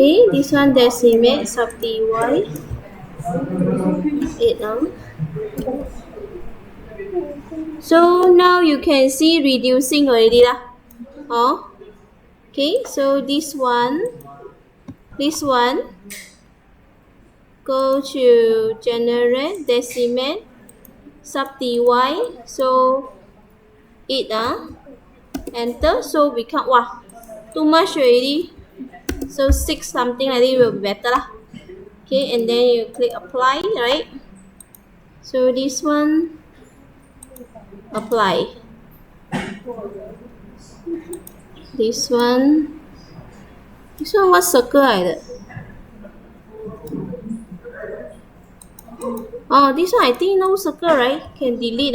Okay, this one decimate sub dy 8 now. So now you can see reducing already lah. Oh, okay, so this one go to generate decimate sub dy. So 8 enter, so become wow, too much already. So 6 something like this will be better lah. Okay, and then you click apply, right? So this one apply. This one what circle like that? Oh, this one I think no circle, right? Can delete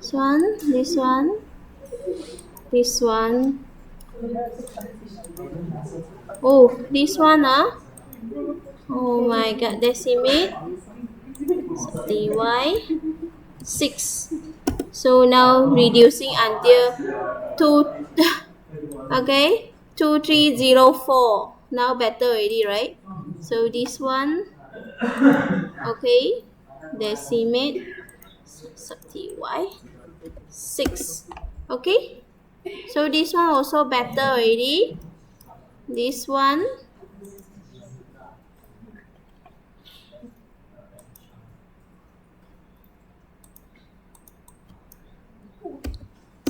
This one, this one, this one. Oh, this one Oh my god, decimate dy 6. So now reducing until 2 okay, 2304. Now better already, right? So this one okay, decimate sub dy 6. Okay, so this one also better already. This one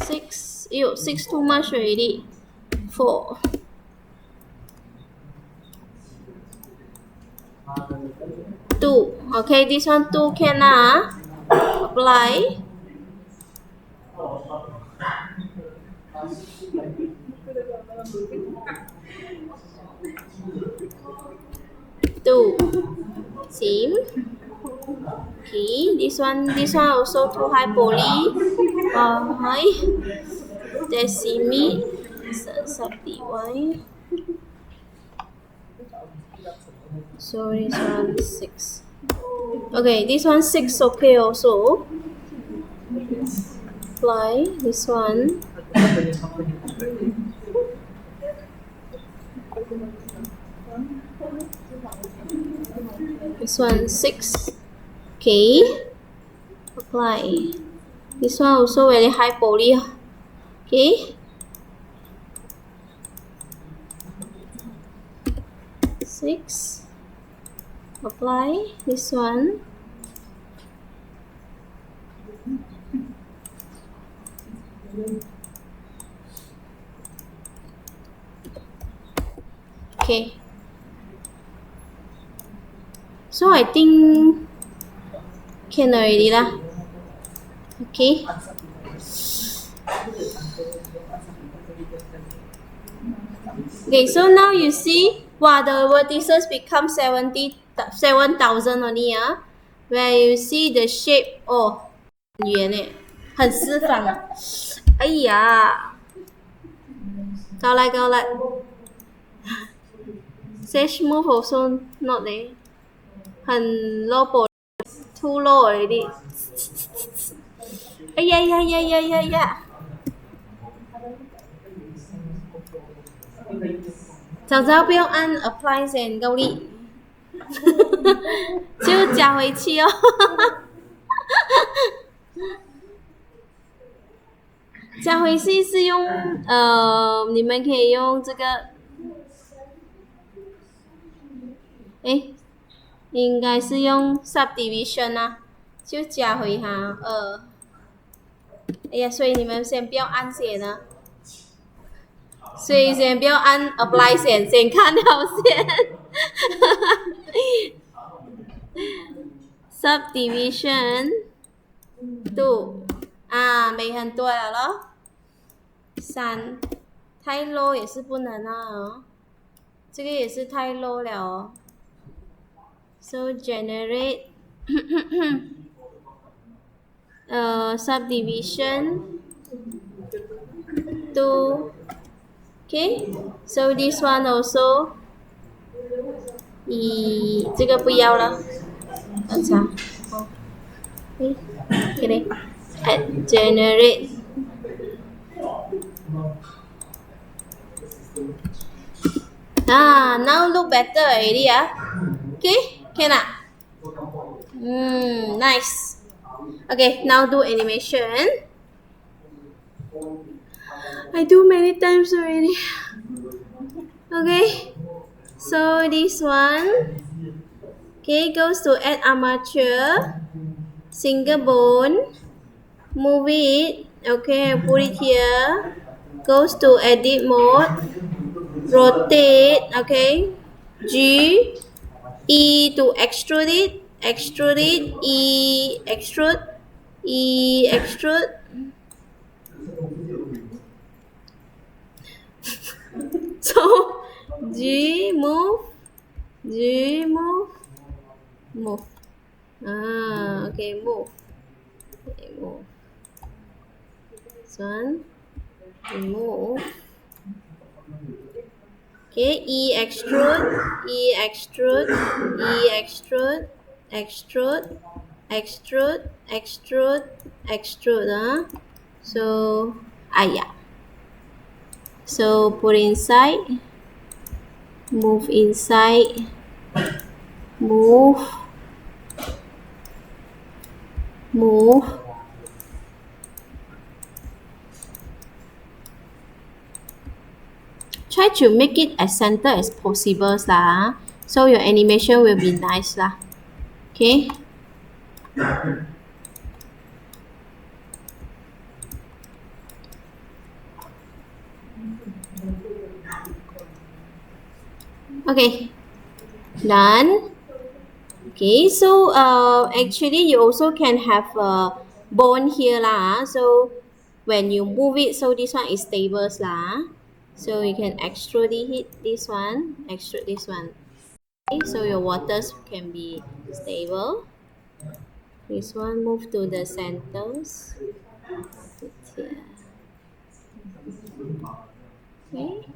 six. Ew, 6 too much already. 4. Two. Okay, this one 2 can apply. Two. Same. Okay, this one also too high poly. High. Decimate sub dy. So this one 6. Okay, this one 6 okay also. Apply this one. This one 6. Okay. Apply. This one also very high poly. Okay. 6. Apply this one. Okay. So I think can already lah. Okay. Okay, so now you see, wow, the vertices become 7,000 only where you see the shape, oh, 很圆耶，很四方。哎呀，高来高来。Sage move also not there. 很 low poly, too low already. 哎呀呀呀呀呀呀！早早不用按 apply 先，够力，就加回去哦。加回去是用你们可以用这个，诶，应该是用 subdivision 就加回它哎呀，所以你们先不要按先所以先不要按 apply 先看好先。subdivision 2没很多了咯。3太 low 也是不能这个也是太 low 了So generate subdivision 2. Okay, so this one also 这个不要了okay, generate Now look better already. Okay, can ah? Nice. Okay, now do animation. I do many times already. Okay, so this one, okay, goes to add armature, single bone, move it, okay, put it here, goes to edit mode, rotate, okay, G, E to extrude it, E extrude, so G move, G move, move. Okay, move. Okay, move. This one, move. Okay, E extrude, E extrude, E extrude, extrude, extrude, extrude, extrude. So, yeah. So put inside, move inside, move, move. Try to make it as center as possible lah. So your animation will be nice lah. Okay. Okay. Done. Okay, so actually you also can have a bone here lah. So when you move it, so this one is stable lah. So you can extrude it, this one, extrude this one. Okay, so your waters can be stable. This one move to the centers. Put here. Okay.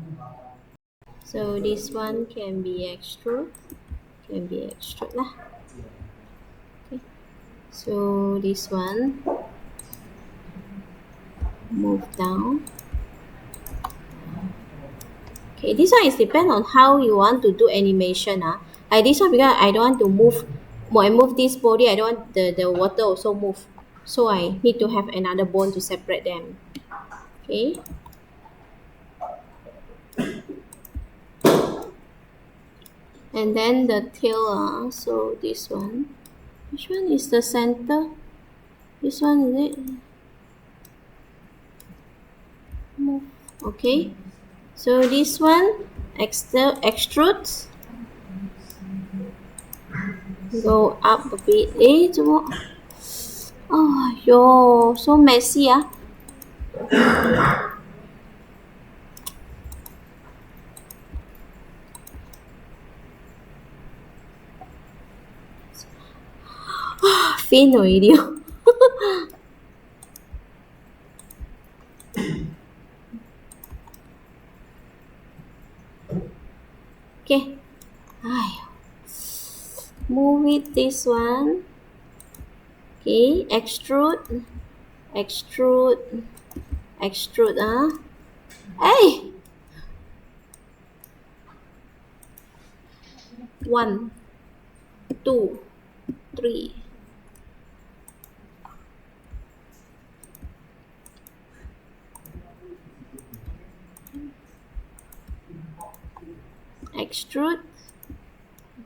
So this one can be extrude lah. Okay. So this one move down. Okay, this one is depend on how you want to do animation. Like this one, because I don't want to move. When I move this body, I don't want the water also move. So I need to have another bone to separate them. Okay. And then the tail, so this one. Which one is the center? This one, is it? Move. Okay. So this one, extrude. Go up a bit. Oh, yo, so messy. Faint already. Okay. Move it this one. Okay, extrude, extrude, extrude. Hey! 1, 2, 3. Extrude.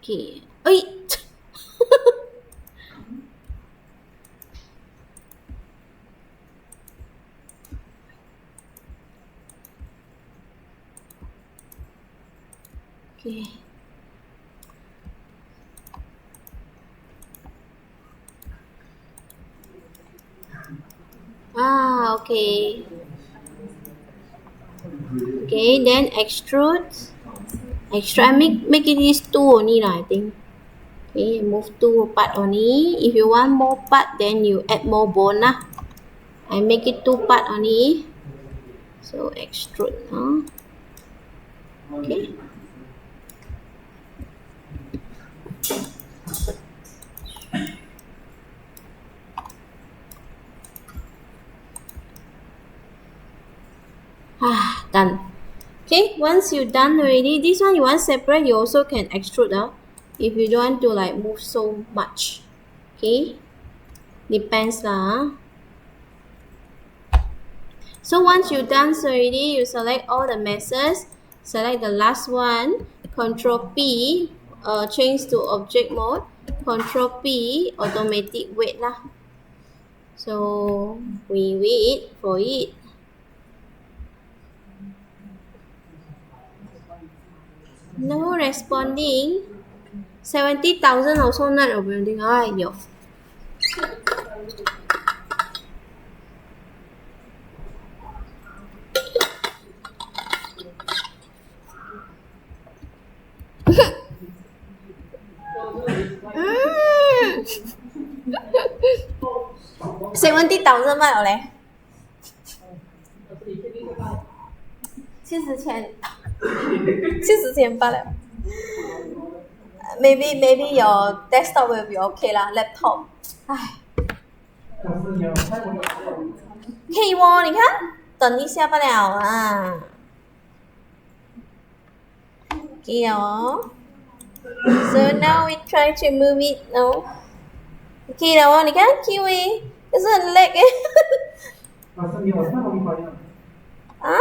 Okay. Oi! Okay. Okay. Okay, then extrude. Make it is 2 only lah, I think. Okay, move 2 part only. If you want more part, then you add more bone lah. I make it 2 part only. So extrude. Okay. Done. Okay, once you done already, this one you want separate, you also can extrude if you don't want to like move so much. Okay, depends lah. So once you done already, you select all the masses, select the last one, Control P, change to object mode, Control P, automatic wait lah. So we wait for it. No responding. 70,000 also not responding. Aiyo. Mm. 70,000 卖了嘞，70,000罢了。Maybe your desktop will be okay 啦 ，laptop， 唉，可以哦，你看，等一下罢了啊，可以哦。So now we try to move it now. 可以了哦，你看 Kiwi， 可是很 lag 哎。啊？